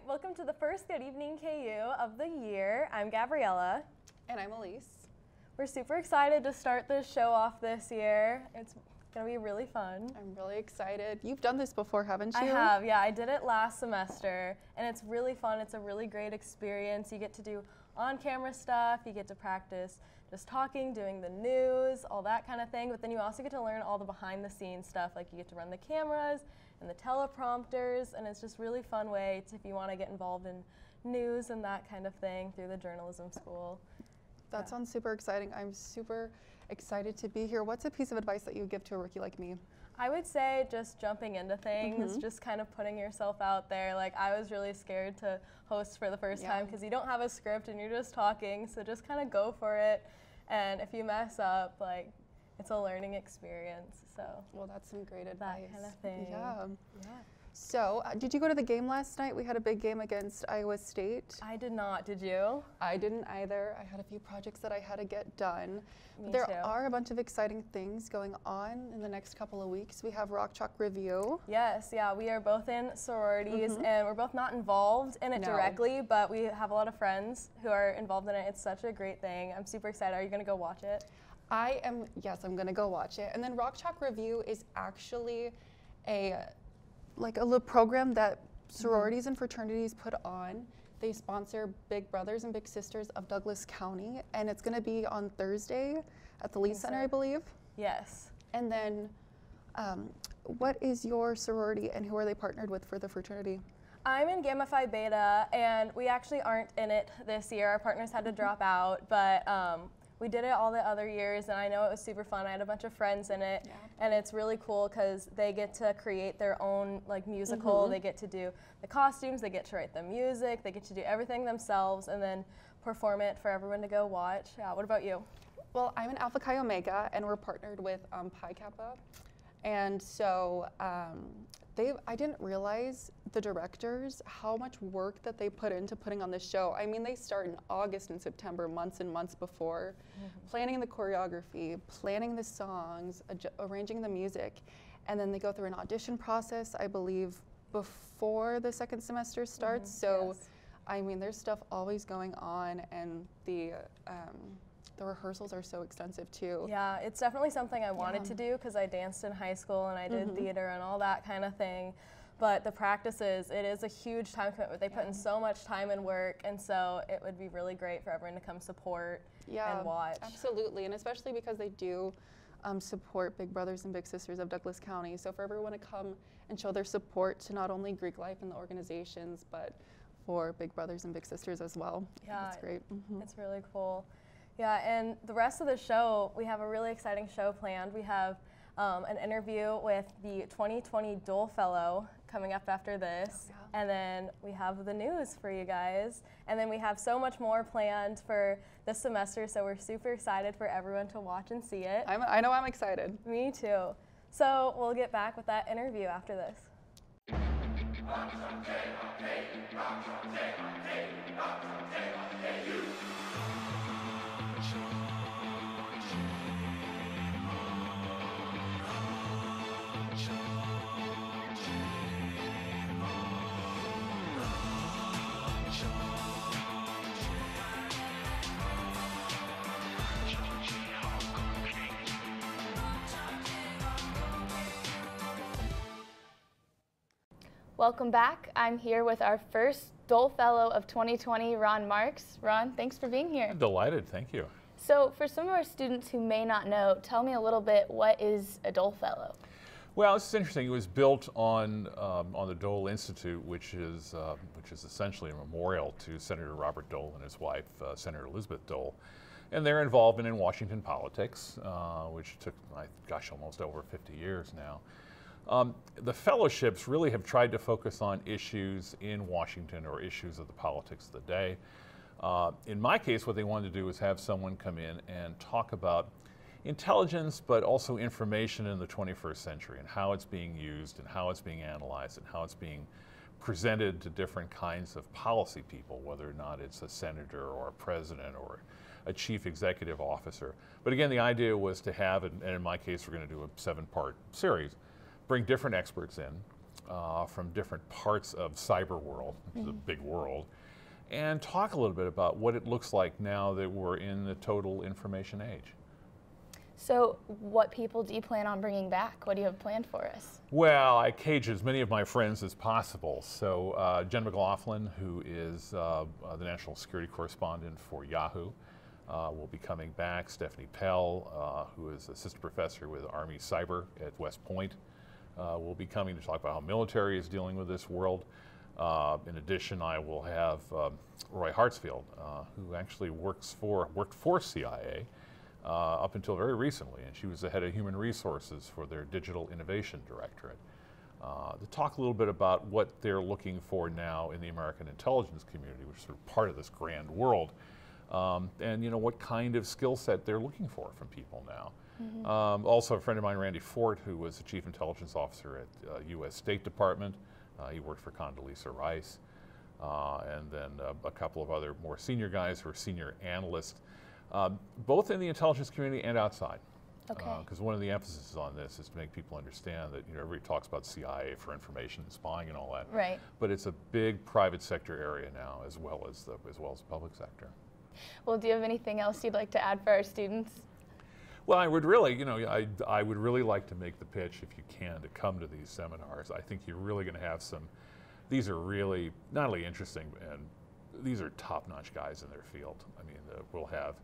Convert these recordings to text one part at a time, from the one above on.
welcome to the first Good Evening KU of the year. I'm Gabriella. And I'm Elise. We're super excited to start this show off this year. It's gonna be really fun. I'm really excited. You've done this before, haven't you? I have, yeah. I did it last semester, and it's really fun. It's a really great experience. You get to do on-camera stuff. You get to practice just talking, doing the news, all that kind of thing. But then you also get to learn all the behind-the-scenes stuff, like you get to run the cameras and the teleprompters, and it's just really fun way to, if you want to get involved in news and that kind of thing through the journalism school. That sounds super exciting. I'm super excited to be here. What's a piece of advice that you would give to a rookie like me? I would say just jumping into things, just kind of putting yourself out there. Like, I was really scared to host for the first time because you don't have a script and you're just talking, so just kind of go for it. And if you mess up, like, it's a learning experience. So well, that's some great advice. That kind of thing. Yeah. So, did you go to the game last night? We had a big game against Iowa State. I did not. Did you? I didn't either. I had a few projects that I had to get done. Me there too. are a bunch of exciting things going on in the next couple of weeks. We have Rock Chalk Review. Yes, yeah. We are both in sororities, and we're both not involved in it directly, but we have a lot of friends who are involved in it. It's such a great thing. I'm super excited. Are you going to go watch it? I am, yes, I'm going to go watch it. And then Rock Chalk Review is actually a little program that sororities and fraternities put on. They sponsor Big Brothers and Big Sisters of Douglas County, and it's going to be on Thursday at the Lee Center, I believe. Yes. And then what is your sorority and who are they partnered with for the fraternity? I'm in Gamma Phi Beta, and we actually aren't in it this year. Our partners had to drop out, but we did it all the other years, and I know it was super fun. I had a bunch of friends in it, and it's really cool because they get to create their own like musical. They get to do the costumes, they get to write the music, they get to do everything themselves, and then perform it for everyone to go watch. Yeah. What about you? Well, I'm an Alpha Chi Omega, and we're partnered with Pi Kappa, and so I didn't realize, the directors, how much work that they put into putting on this show. I mean, they start in August and September, months and months before, planning the choreography, planning the songs, arranging the music, and then they go through an audition process, I believe, before the second semester starts. So, I mean, there's stuff always going on, and the rehearsals are so extensive too. Yeah, it's definitely something I wanted to do because I danced in high school and I did theater and all that kind of thing. But the practices, it is a huge time commitment. They put in so much time and work, and so it would be really great for everyone to come support and watch. Absolutely, and especially because they do support Big Brothers and Big Sisters of Douglas County. So for everyone to come and show their support to not only Greek life and the organizations, but for Big Brothers and Big Sisters as well. Yeah, that's great. It's really cool. Yeah, and the rest of the show, we have a really exciting show planned. We have an interview with the 2020 Dole Fellow coming up after this, and then we have the news for you guys, and then we have so much more planned for this semester, so we're super excited for everyone to watch and see it. I know I'm excited. Me too. So we'll get back with that interview after this. Welcome back. I'm here with our first Dole Fellow of 2020, Ron Marks. Ron, thanks for being here. I'm delighted, thank you. So for some of our students who may not know, tell me a little bit, what is a Dole Fellow? Well, this is interesting. It was built on the Dole Institute, which is essentially a memorial to Senator Robert Dole and his wife, Senator Elizabeth Dole. And their involvement in Washington politics, which took, gosh, almost over 50 years now. The fellowships really have tried to focus on issues in Washington or issues of the politics of the day. In my case, what they wanted to do was have someone come in and talk about intelligence, but also information in the 21st century and how it's being used and how it's being analyzed and how it's being presented to different kinds of policy people, whether or not it's a senator or a president or a chief executive officer. But again, the idea was to have, and in my case, we're going to do a 7-part series, bring different experts in from different parts of cyber world, which is a big world, and talk a little bit about what it looks like now that we're in the total information age. So what people do you plan on bringing back? What do you have planned for us? Well, I cage as many of my friends as possible. So Jen McLaughlin, who is the national security correspondent for Yahoo, will be coming back. Stephanie Pell, who is assistant professor with Army Cyber at West Point, will be coming to talk about how military is dealing with this world. In addition, I will have Roy Hartsfield, who actually worked for CIA up until very recently, and she was the head of human resources for their Digital Innovation Directorate, to talk a little bit about what they're looking for now in the American intelligence community, which is sort of part of this grand world, and you know what kind of skill set they're looking for from people now. Also, a friend of mine, Randy Fort, who was the chief intelligence officer at U.S. State Department. He worked for Condoleezza Rice, and then a couple of other more senior guys who are senior analysts, both in the intelligence community and outside. Because one of the emphases on this is to make people understand that, you know, everybody talks about CIA for information and spying and all that. Right. But it's a big private sector area now, as well as the public sector. Well, do you have anything else you'd like to add for our students? Well, I would really, you know, I would really like to make the pitch, if you can, to come to these seminars. I think you're really going to have some. These are really not only interesting, and these are top-notch guys in their field. I mean, we'll have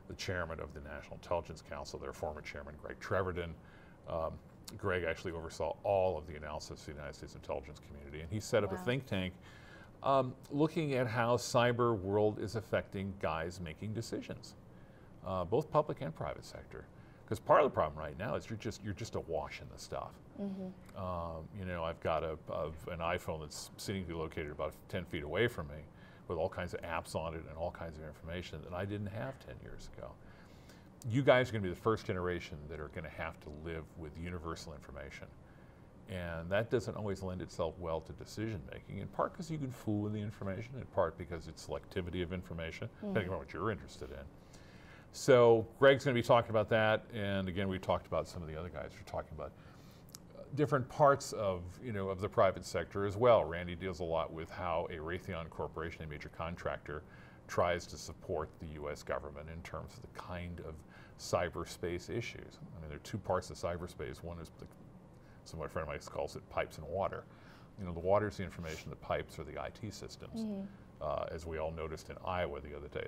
the chairman of the National Intelligence Council, their former chairman, Greg Treverton. Greg actually oversaw all of the analysis of the United States intelligence community, and he set up a think tank looking at how cyber world is affecting guys making decisions, both public and private sector. Because part of the problem right now is you're just awash in the stuff. You know, I've got an iPhone that's seemingly located about 10 feet away from me, with all kinds of apps on it and all kinds of information that I didn't have 10 years ago. You guys are going to be the first generation that are going to have to live with universal information. And that doesn't always lend itself well to decision making, in part because you can fool with the information, in part because it's selectivity of information, depending on what you're interested in. So Greg's going to be talking about that, and again, we talked about some of the other guys who are talking about different parts of, you know, of the private sector as well. Randy deals a lot with how a Raytheon Corporation, a major contractor, tries to support the U.S. government in terms of the kind of cyberspace issues. I mean, there are two parts of cyberspace. One is my friend of mine calls it pipes and water. You know, the water is the information, the pipes are the IT systems. As we all noticed in Iowa the other day,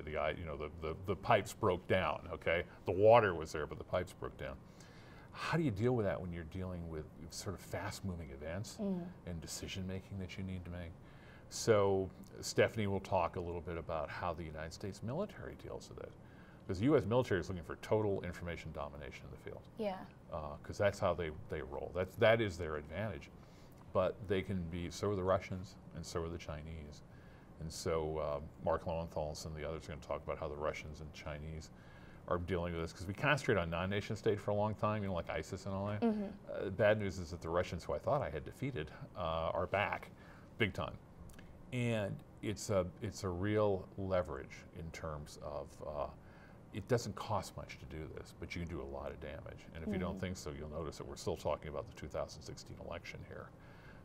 the pipes broke down, okay? The water was there, but the pipes broke down. How do you deal with that when you're dealing with sort of fast-moving events and decision-making that you need to make? So Stephanie will talk a little bit about how the United States military deals with it. Because the U.S. military is looking for total information domination in the field. Yeah. Because that's how they roll. That is their advantage. But they can be, so are the Russians, and so are the Chinese. And so Mark Lowenthal and the others are going to talk about how the Russians and Chinese are dealing with this, because we concentrate on non-nation state for a long time, you know, like ISIS and all that. Bad news is that the Russians, who I thought I had defeated, are back, big time. And it's a real leverage in terms of, it doesn't cost much to do this, but you can do a lot of damage. And if you don't think so, you'll notice that we're still talking about the 2016 election here,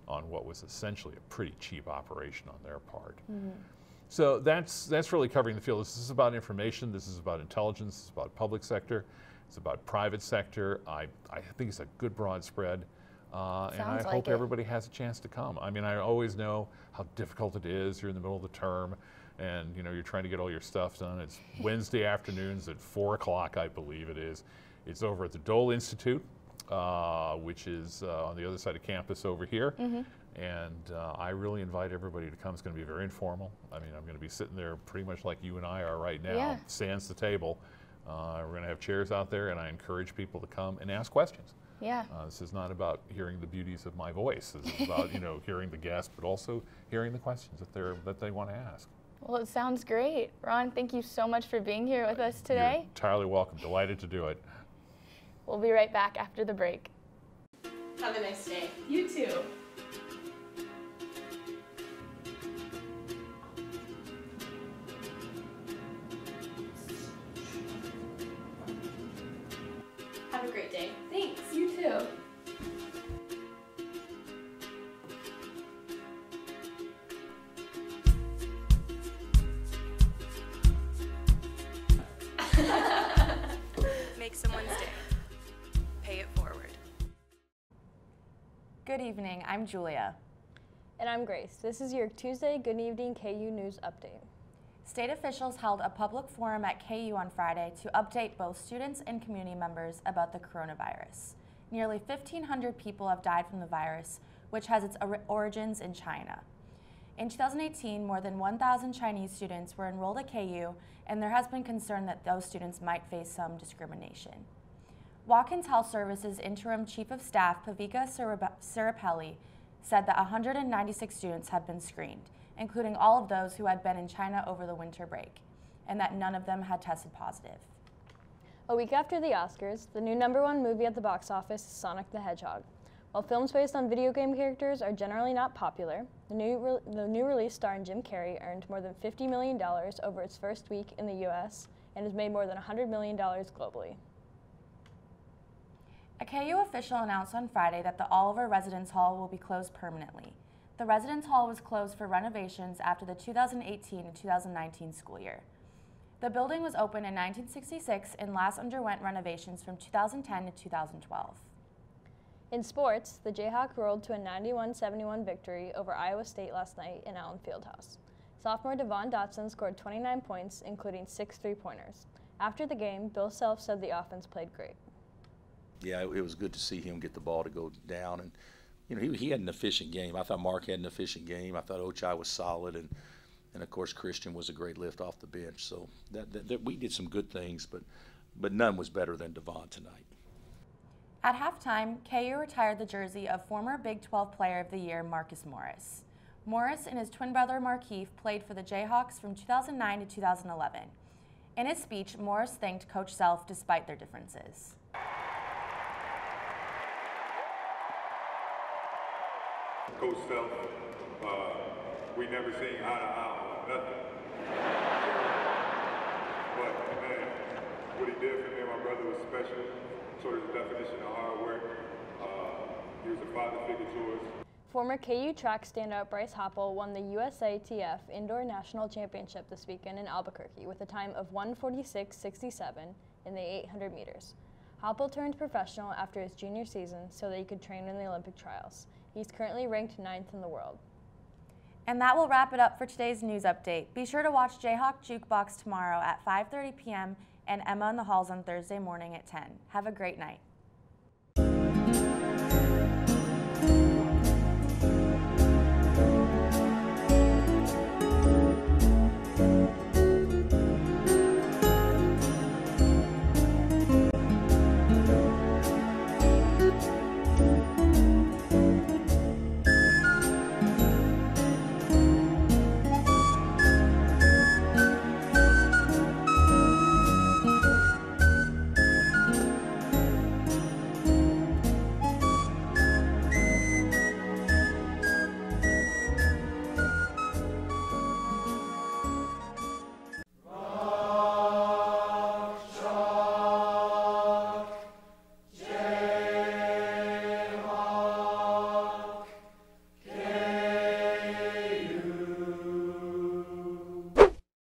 on what was essentially a pretty cheap operation on their part. So that's really covering the field. This is about information, this is about intelligence, this is about public sector, it's about private sector. I think it's a good broad spread, and I hope everybody has a chance to come. I mean, I always know how difficult it is. You're in the middle of the term, and you know, you're trying to get all your stuff done. It's Wednesday afternoons at 4 o'clock, I believe it is. It's over at the Dole Institute, which is on the other side of campus over here. And I really invite everybody to come. It's going to be very informal. I mean, I'm going to be sitting there pretty much like you and I are right now, sans the table. We're going to have chairs out there, and I encourage people to come and ask questions. This is not about hearing the beauties of my voice. This is about, you know, hearing the guests, but also hearing the questions that they want to ask. Well, it sounds great. Ron, thank you so much for being here with us today. You're entirely welcome. Delighted to do it. We'll be right back after the break. Have a nice day. You too. Have a great day. Thanks, you too. Make someone's day. Pay it forward. Good evening, I'm Julia. And I'm Grace. This is your Tuesday Good Evening KU News Update. State officials held a public forum at KU on Friday to update both students and community members about the coronavirus. Nearly 1,500 people have died from the virus, which has its origins in China. In 2018, more than 1,000 Chinese students were enrolled at KU, and there has been concern that those students might face some discrimination. Watkins Health Services Interim Chief of Staff Pavika Sirapelli said that 196 students have been screened, including all of those who had been in China over the winter break, and that none of them had tested positive. A week after the Oscars, the new #1 movie at the box office is Sonic the Hedgehog. While films based on video game characters are generally not popular, the new release starring Jim Carrey earned more than $50 million over its first week in the US and has made more than $100 million globally. A KU official announced on Friday that the Oliver Residence Hall will be closed permanently. The Residence Hall was closed for renovations after the 2018 and 2019 school year. The building was opened in 1966 and last underwent renovations from 2010 to 2012. In sports, the Jayhawks rolled to a 91-71 victory over Iowa State last night in Allen Fieldhouse. Sophomore Devon Dotson scored 29 points, including 6 3-pointers. After the game, Bill Self said the offense played great. Yeah, it was good to see him get the ball to go down, and he had an efficient game. I thought Mark had an efficient game. I thought Ochai was solid, and of course Christian was a great lift off the bench. So that we did some good things, but none was better than Devon tonight. At halftime, KU retired the jersey of former Big 12 Player of the Year Marcus Morris. Morris and his twin brother Markeith played for the Jayhawks from 2009 to 2011. In his speech, Morris thanked Coach Self despite their differences. Coach Self, we never seen eye to eye on nothing. But man, what he did for me and my brother was special. Sort of the definition of hard work. He was a father figure to us. Former KU track standout Bryce Hoppel won the USATF Indoor National Championship this weekend in Albuquerque with a time of 1:46.67 in the 800 meters. Hoppel turned professional after his junior season so that he could train in the Olympic trials. He's currently ranked 9th in the world. And that will wrap it up for today's news update. Be sure to watch Jayhawk Jukebox tomorrow at 5:30 p.m. and Emma in the Halls on Thursday morning at 10. Have a great night.